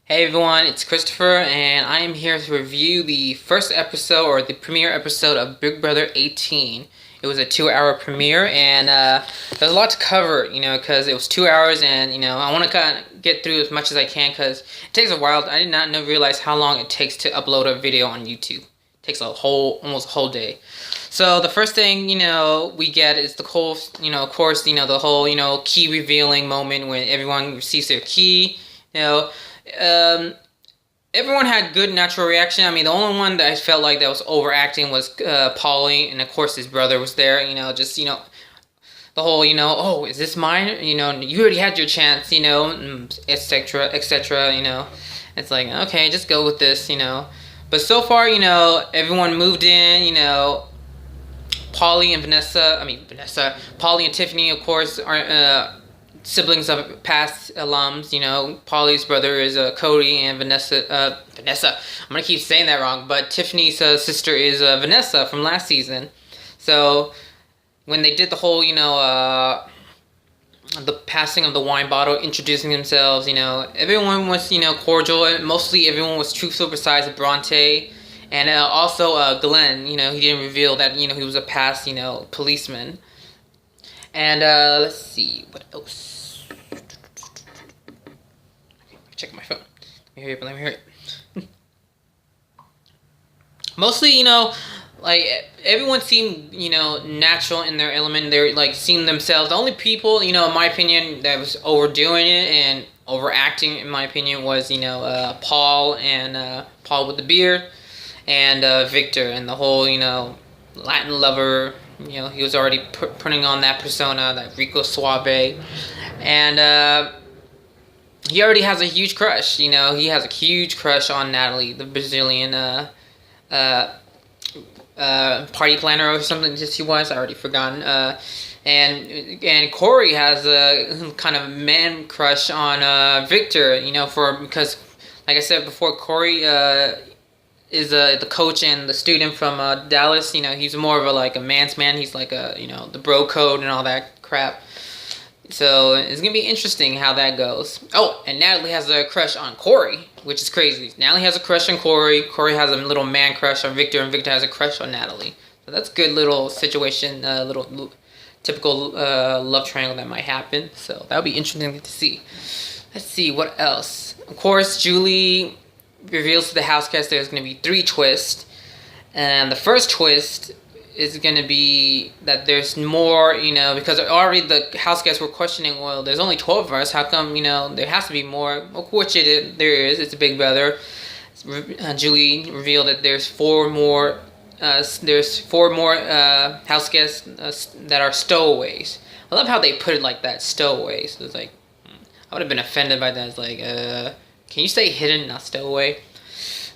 Hey everyone, it's Christopher, and I am here to review the first episode or the premiere episode of Big Brother 18. It was a 2 hour premiere, and there's a lot to cover, because it was 2 hours, and I want to kind of get through as much as I can because it takes a while. I did not realize how long it takes to upload a video on YouTube. It takes almost a whole day. So the first thing we get is the whole, of course, the whole key revealing moment when everyone receives their key. You know, um, Everyone had good natural reaction. I mean, the only one that I felt like that was overacting was Paulie, and of course his brother was there. Just the whole oh, is this mine? You already had your chance. Etc. etc. It's like, okay, just go with this. But so far, everyone moved in. Paulie and Paulie and Tiffany, of course, are siblings of past alums. Paulie's brother is Cody, and Vanessa. I'm gonna keep saying that wrong, but Tiffany's sister is Vanessa from last season. So when they did the whole, the passing of the wine bottle, introducing themselves, everyone was, cordial, and mostly everyone was truthful besides Bronte. And also Glenn, he didn't reveal that, he was a past, policeman. And let's see, what else? Check my phone. Let me hear it. Mostly, like everyone seemed, natural in their element. They're like seeing themselves. The only people, in my opinion, that was overdoing it and overacting, in my opinion, was Paul and Paul with the beard, and Victor and the whole, Latin lover. He was already putting on that persona, that Rico Suave, and he already has a huge crush. He has a huge crush on Natalie, the Brazilian party planner or something. Just he was. I already forgotten. And Corey has a kind of man crush on Victor. Because like I said before, Corey is the coach and the student from Dallas. He's more of a man's man. He's like the bro code and all that crap. So it's gonna be interesting how that goes. Oh, and Natalie has a crush on Corey, which is crazy. Natalie has a crush on Corey. Corey has a little man crush on Victor, and Victor has a crush on Natalie. So that's a good little situation, little typical love triangle that might happen. So that'll be interesting to see. Let's see what else. Of course, Julie reveals to the house guests there's going to be 3 twists, and the first twist is going to be that there's more, because already the house guests were questioning, well, there's only 12 of us, how come, there has to be more, which there is, it's a Big Brother. Julie revealed that there's 4 more, house guests that are stowaways. I love how they put it like that, stowaways. It's like, I would have been offended by that. It's like, can you say hidden, not stowaway?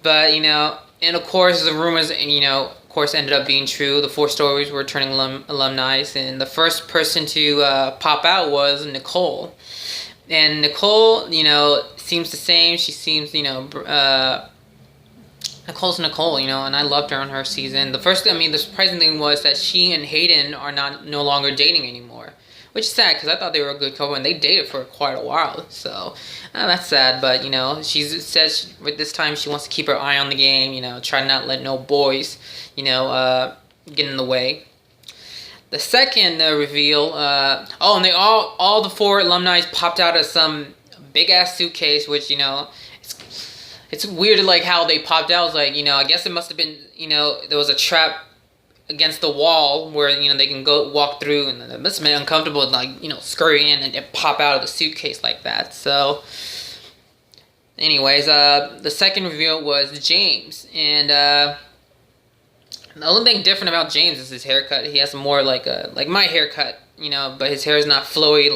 But, and of course the rumors, of course ended up being true. The 4 stories were turning alumni, and the first person to pop out was Nicole. And Nicole, seems the same. She seems, Nicole's Nicole, and I loved her on her season. The surprising thing was that she and Hayden are no longer dating anymore. Which is sad, because I thought they were a good couple, and they dated for quite a while. So, that's sad, but, she says with this time she wants to keep her eye on the game, try not let no boys, get in the way. The second reveal, and they all the 4 alumni popped out of some big-ass suitcase, which, it's weird, like, how they popped out. It was like, I guess it must have been, there was a trap against the wall where they can go walk through, and it must have been uncomfortable, like scurry in and pop out of the suitcase like that. So anyways, the second reveal was James, and the only thing different about James is his haircut. He has more like my haircut, but his hair is not flowy,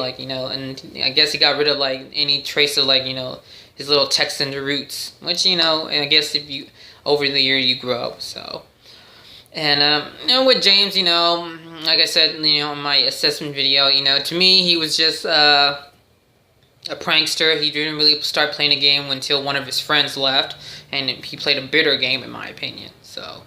and I guess he got rid of any trace of his little Texan roots, which and I guess if you over the year you grow up. So. And with James, like I said, in my assessment video, to me, he was just a prankster. He didn't really start playing a game until one of his friends left, and he played a bitter game, in my opinion. So,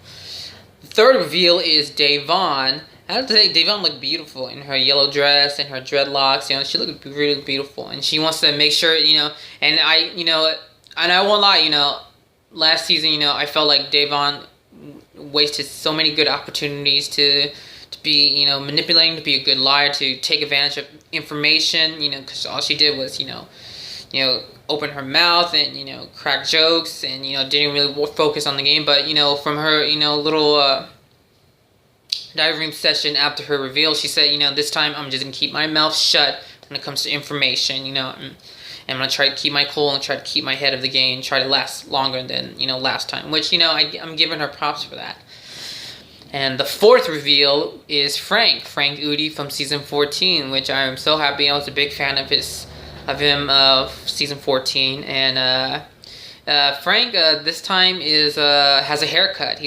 the third reveal is Da'Vonne. I have to say, Da'Vonne looked beautiful in her yellow dress and her dreadlocks. She looked really beautiful, and she wants to make sure, and and I won't lie, last season, I felt like Davon wasted so many good opportunities to be, manipulating, to be a good liar, to take advantage of information, because all she did was, open her mouth and, crack jokes and, didn't really focus on the game. But, from her, little dive room session after her reveal, she said, this time I'm just going to keep my mouth shut when it comes to information, and I'm going to try to keep my cool and try to keep my head of the game, try to last longer than, last time, which, I'm giving her props for that. And the fourth reveal is Frank Udi from season 14, which I am so happy. I was a big fan of him season 14, and Frank this time has a haircut.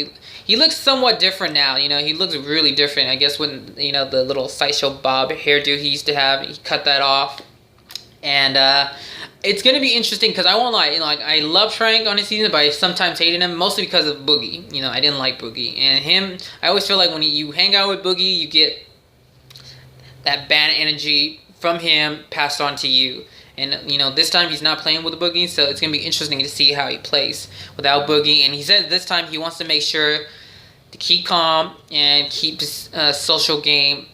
He looks somewhat different now. He looks really different. I guess when the little sideshow bob hairdo he used to have, he cut that off, and it's gonna be interesting because I won't lie. I love Frank on his season, but I sometimes hated him mostly because of Boogie. I didn't like Boogie, and him. I always feel like when you hang out with Boogie, you get that bad energy from him passed on to you. And this time he's not playing with Boogie, so it's gonna be interesting to see how he plays without Boogie. And he said this time he wants to make sure to keep calm and keep this social game.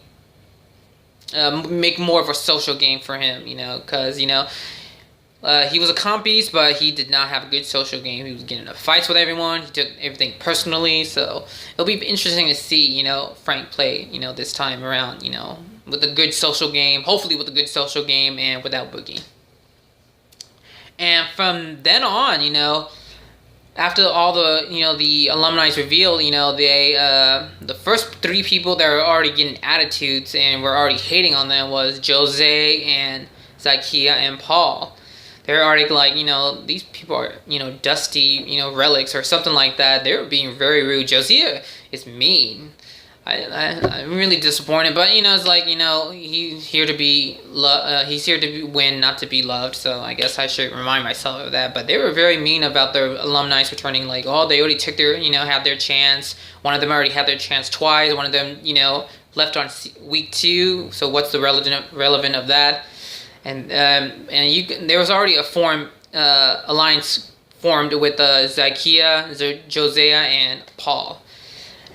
Make more of a social game for him, because he was a comp beast, but he did not have a good social game. He was getting into fights with everyone. He took everything personally. So it'll be interesting to see, Frank play, this time around, with a good social game. Hopefully with a good social game and without Boogie. And from then on, after all the, the alumni's reveal, the first three people that were already getting attitudes and were already hating on them was Jose and Zykeia and Paul. They're already like, these people are, dusty, relics or something like that. They were being very rude. Josiah is mean. I'm really disappointed, but it's like he's here to be he's here to win, not to be loved. So I guess I should remind myself of that. But they were very mean about their alumni returning. Like, oh, they already took their had their chance. One of them already had their chance twice. One of them left on week 2. So what's the relevant of that? And there was already a alliance formed with Zykeia, Josiah, and Paul.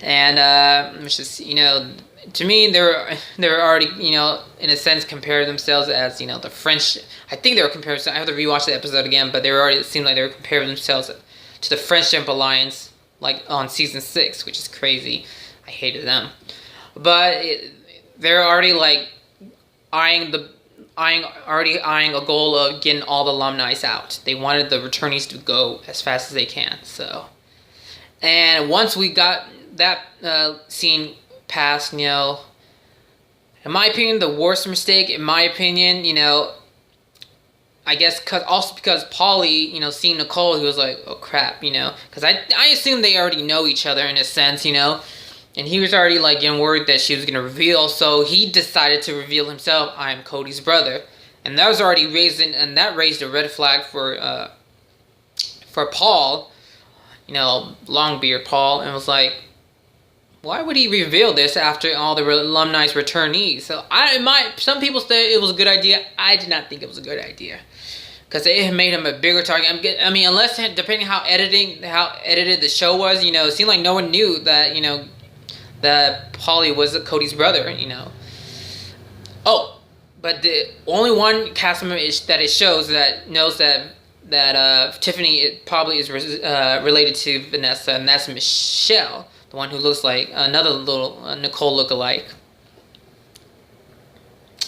And which is to me they're already in a sense compare themselves as the French. I think they were comparing. I have to rewatch the episode again, but it seemed like they were comparing themselves to the Friendship Alliance, like on season 6, which is crazy. I hated them, but they're already like eyeing a goal of getting all the alumni out. They wanted the returnees to go as fast as they can. So, and once we got that scene passed, in my opinion, the worst mistake, in my opinion, I guess because Paulie, seeing Nicole, he was like, oh crap, because I assume they already know each other in a sense, and he was already like getting worried that she was going to reveal, so he decided to reveal himself, I am Cody's brother, and that was already raised a red flag for Paul, Longbeard Paul, and was like, why would he reveal this after all the alumni's returnees? So some people say it was a good idea. I did not think it was a good idea because it made him a bigger target. I mean, unless depending how edited the show was, it seemed like no one knew that that Paulie was Cody's brother. Oh, but the only one cast member that it shows that knows that Tiffany probably is related to Vanessa, and that's Michelle. The one who looks like another little Nicole lookalike.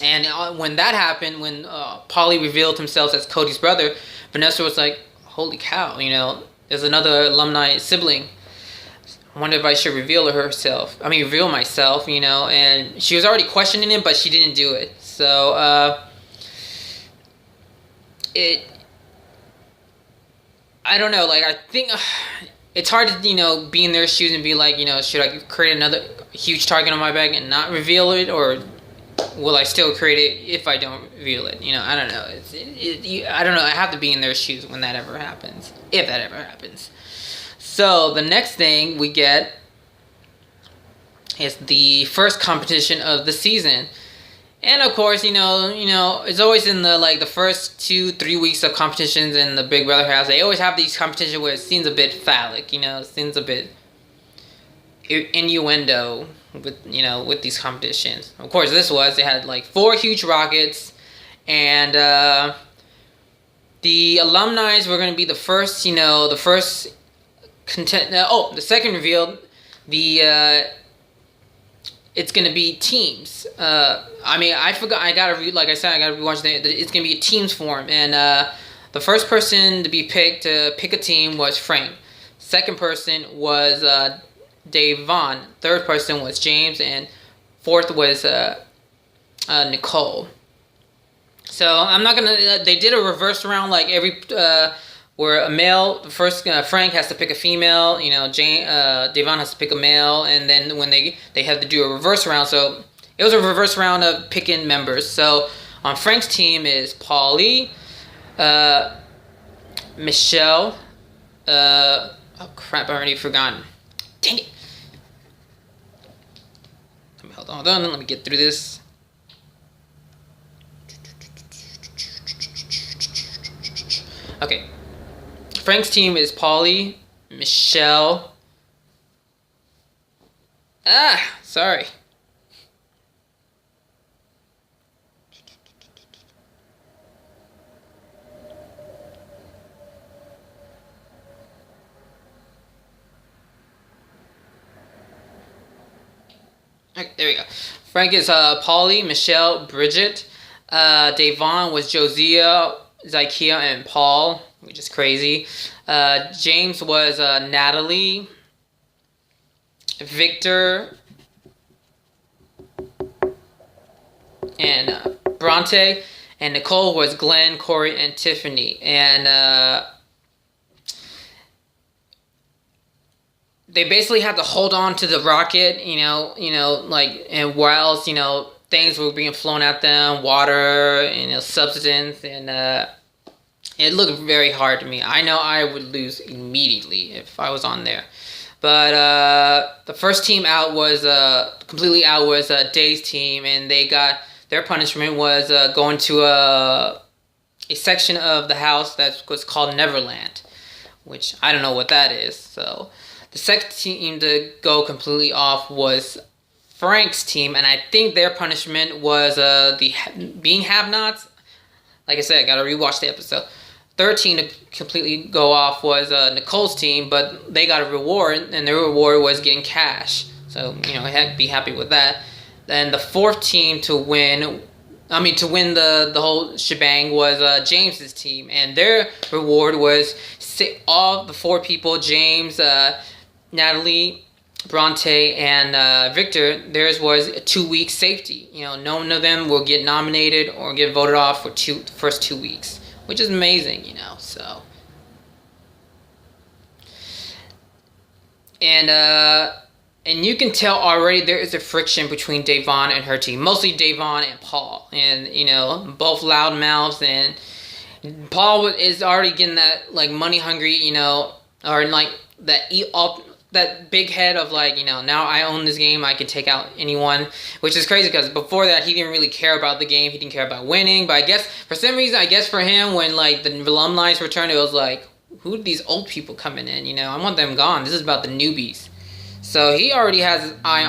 And when that happened, when Paulie revealed himself as Cody's brother, Vanessa was like, holy cow, there's another alumni sibling. I wonder if I should reveal myself, and she was already questioning him, but she didn't do it. So, I don't know, like, I think... it's hard to, be in their shoes and be like, should I create another huge target on my back and not reveal it, or will I still create it if I don't reveal it? I don't know. I don't know. I have to be in their shoes when that ever happens, if that ever happens. So the next thing we get is the first competition of the season. And of course, it's always in the like the first 2-3 weeks of competitions in the Big Brother house. They always have these competitions where it seems a bit phallic, it seems a bit innuendo with these competitions. Of course, they had like 4 huge rockets, and the alumni were going to be the first, content. The second reveal, the it's gonna be teams. I forgot. I gotta like I said, I gotta rewatch it's gonna be a teams form, and the first person to be picked to pick a team was Frank. Second person was Dave Vaughn. Third person was James, and fourth was Nicole. So I'm not gonna. They did a reverse round like every. Where a male, first Frank has to pick a female, Devon has to pick a male, and then when they have to do a reverse round, so it was a reverse round of picking members. So on Frank's team is Paulie, Michelle, oh crap, I already forgotten. Dang it. Hold on, let me get through this. Okay. Frank's team is Paulie, Michelle. Sorry. Okay, there we go. Frank is Paulie, Michelle, Bridget. Davon was Josiah, Zykia, and Paul, which is crazy. James was Natalie, Victor, and Bronte, and Nicole was Glenn, Corey, and Tiffany. And they basically had to hold on to the rocket, and whilst things were being flown at them, water, substance, and it looked very hard to me. I know I would lose immediately if I was on there. But the first team out was completely out was Dave's team, and they got their punishment was going to a section of the house that was called Neverland, which I don't know what that is. So the second team to go completely off was Frank's team, and I think their punishment was being have-nots. Like I said, I gotta rewatch the episode. Third team to completely go off was Nicole's team, but they got a reward, and their reward was getting cash. So, be happy with that. Then the fourth team to win the whole shebang was James's team, and their reward was all the 4 people, James, Natalie, Bronte, and Victor. Theirs was a 2-week safety. No one of them will get nominated or get voted off for the first 2 weeks. Which is amazing, so. And you can tell already there is a friction between Davon and her team. Mostly Davon and Paul. And, both loud mouths. And Paul is already getting that, like, money hungry, or, like, that big head of, like, now I own this game, I can take out anyone, which is crazy because before that he didn't really care about the game, he didn't care about winning. But I guess for some reason, for him, when like the alumni returned, it was like, who are these old people coming in? I want them gone. This is about the newbies. So he already has his eye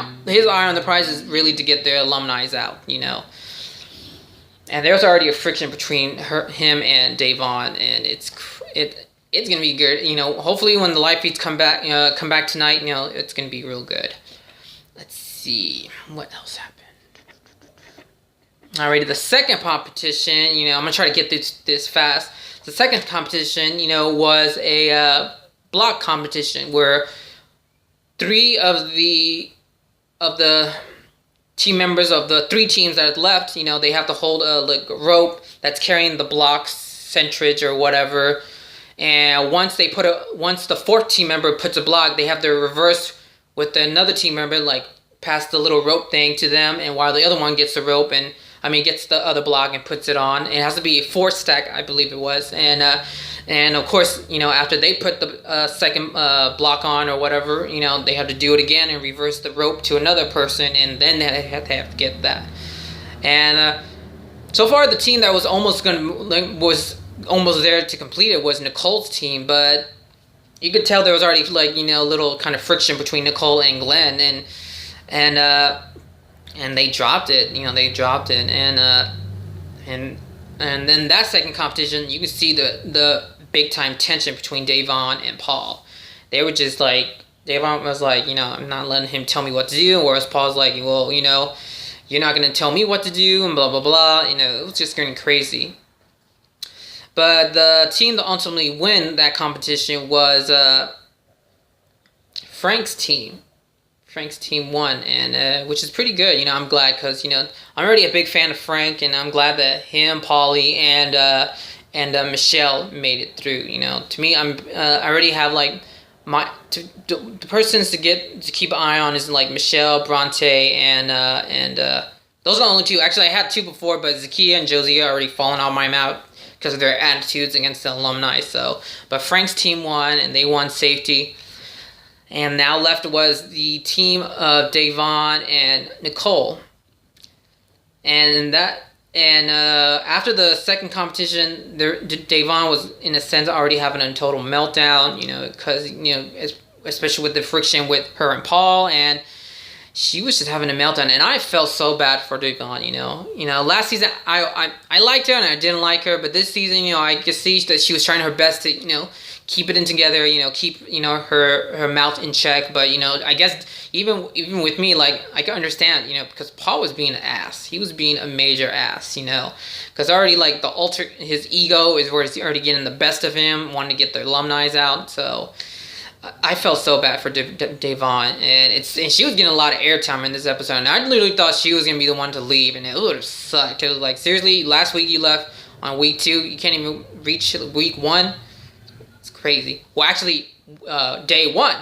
on the prize is really to get their alumni out, and there's already a friction between him and Davon, and it's gonna be good. Hopefully when the live feeds come back tonight, it's gonna be real good. Let's see what else happened. Alrighty, the second competition. I'm gonna try to get this fast. The second competition, was a block competition where 3 of the team members of the 3 teams that are left, they have to hold a rope that's carrying the block's centrage or whatever. And once the 4th team member puts a block, they have to reverse with another team member, like pass the little rope thing to them, and while the other one gets the rope and gets the other block and puts it on. It has to be a 4 stack, I believe it was, and of course, after they put the second block on or whatever, they have to do it again and reverse the rope to another person, and then they have to get that. And so far, the team that was almost there to complete it was Nicole's team, but you could tell there was already a little kind of friction between Nicole and Glenn, and they dropped it. They dropped it, and then that second competition, you could see the big time tension between Da'Vonne and Paul. They were just Da'Vonne was I'm not letting him tell me what to do, whereas Paul's well, you're not gonna tell me what to do, and blah blah blah. It was just getting crazy. But the team that ultimately won that competition was Frank's team. Frank's team won, and which is pretty good. I'm glad because I'm already a big fan of Frank, and I'm glad that him, Paulie, and Michelle made it through. To me, I already have the persons to keep an eye on is Michelle, Bronte, and those are the only two. Actually, I had two before, but Zakiya and Josiah already fallen out of my mouth because of their attitudes against the alumni. But Frank's team won, and they won safety. And now left was the team of Da'Vonne and Nicole. And after the second competition, Da'Vonne was in a sense already having a total meltdown, because especially with the friction with her and Paul, and she was just having a meltdown, and I felt so bad for Da'Vonne. Last season I liked her and I didn't like her, but this season, I could see that she was trying her best to, keep it in together, keep, her mouth in check. But, I guess even with me, I can understand, because Paul was being an ass. He was being a major ass, because already, his ego is where he's already getting the best of him, wanting to get the alumni out. So I felt so bad for Da'Vonne, and she was getting a lot of airtime in this episode, and I literally thought she was going to be the one to leave, and it would have sucked. It was seriously, last week you left on week 2, you can't even reach week 1. It's crazy. Well, actually, day 1,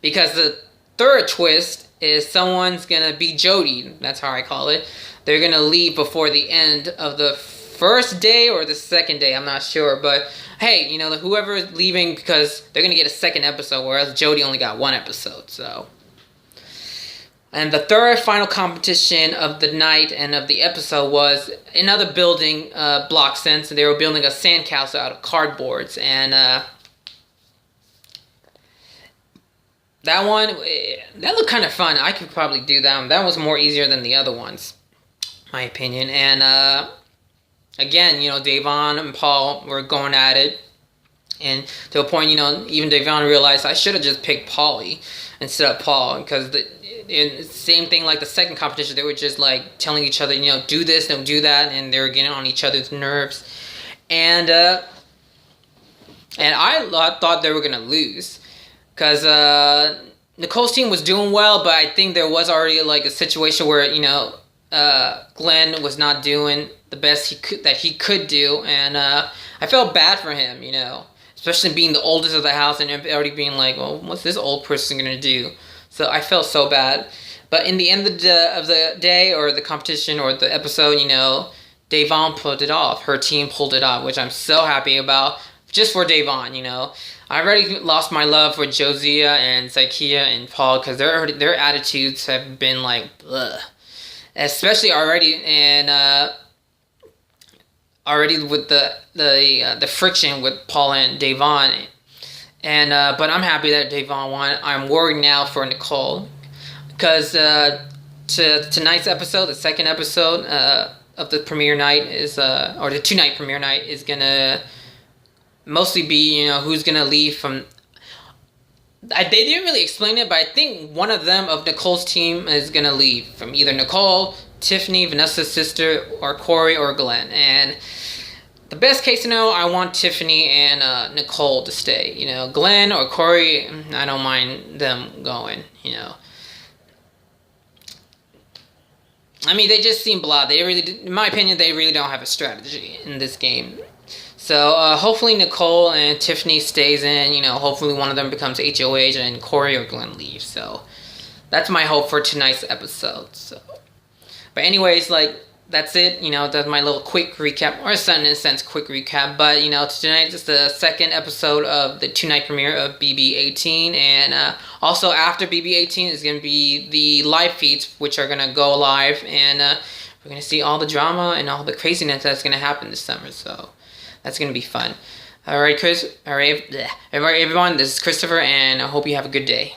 because the third twist is someone's going to be Jody. That's how I call it. They're going to leave before the end of the first day or the second day. I'm not sure. But, hey, whoever is leaving, because they're going to get a second episode, whereas Jody only got 1 episode. So, and the third final competition of the night and of the episode was another building block sense. They were building a sandcastle out of cardboards. And that one, that looked kind of fun. I could probably do that one. That was more easier than the other ones, my opinion. And again, Da'Vonne and Paul were going at it. And to a point, even Da'Vonne realized I should have just picked Paulie instead of Paul, because same thing like the second competition, they were just telling each other, do this, don't do that, and they were getting on each other's nerves. And I thought they were gonna lose, because Nicole's team was doing well, but I think there was already a situation where Glenn was not doing the best he could do, and I felt bad for him, especially being the oldest of the house and already being well, what's this old person gonna do? So I felt so bad. But in the end of the day, or the competition, or the episode, Da'Vonne pulled it off. Her team pulled it off, which I'm so happy about, just for Da'Vonne, I already lost my love for Josiah and Zakiya and Paul, because their attitudes have been ugh. Especially already, and already with the friction with Paul and Da'Vonne. And but I'm happy that Da'Vonne won. I'm worried now for Nicole, because tonight's episode, the second episode of the premiere night is or the 2-night premiere night is gonna mostly be who's gonna leave from. They didn't really explain it, but I think one of them of Nicole's team is gonna leave from either Nicole, Tiffany, Vanessa's sister, or Corey or Glenn. And the best case scenario, I want Tiffany and Nicole to stay. Glenn or Corey, I don't mind them going. I mean, they just seem blah. They really, in my opinion, they really don't have a strategy in this game. So hopefully Nicole and Tiffany stays in. Hopefully one of them becomes HOH and Corey or Glenn leaves. So that's my hope for tonight's episode. So, but anyways, that's it. That's my little quick recap, or in a sense, quick recap. But, tonight is the second episode of the 2-night premiere of BB18. And also after BB18 is going to be the live feeds, which are going to go live. And we're gonna see all the drama and all the craziness that's gonna happen this summer. So that's gonna be fun. All right, Chris. All right, everyone. This is Christopher, and I hope you have a good day.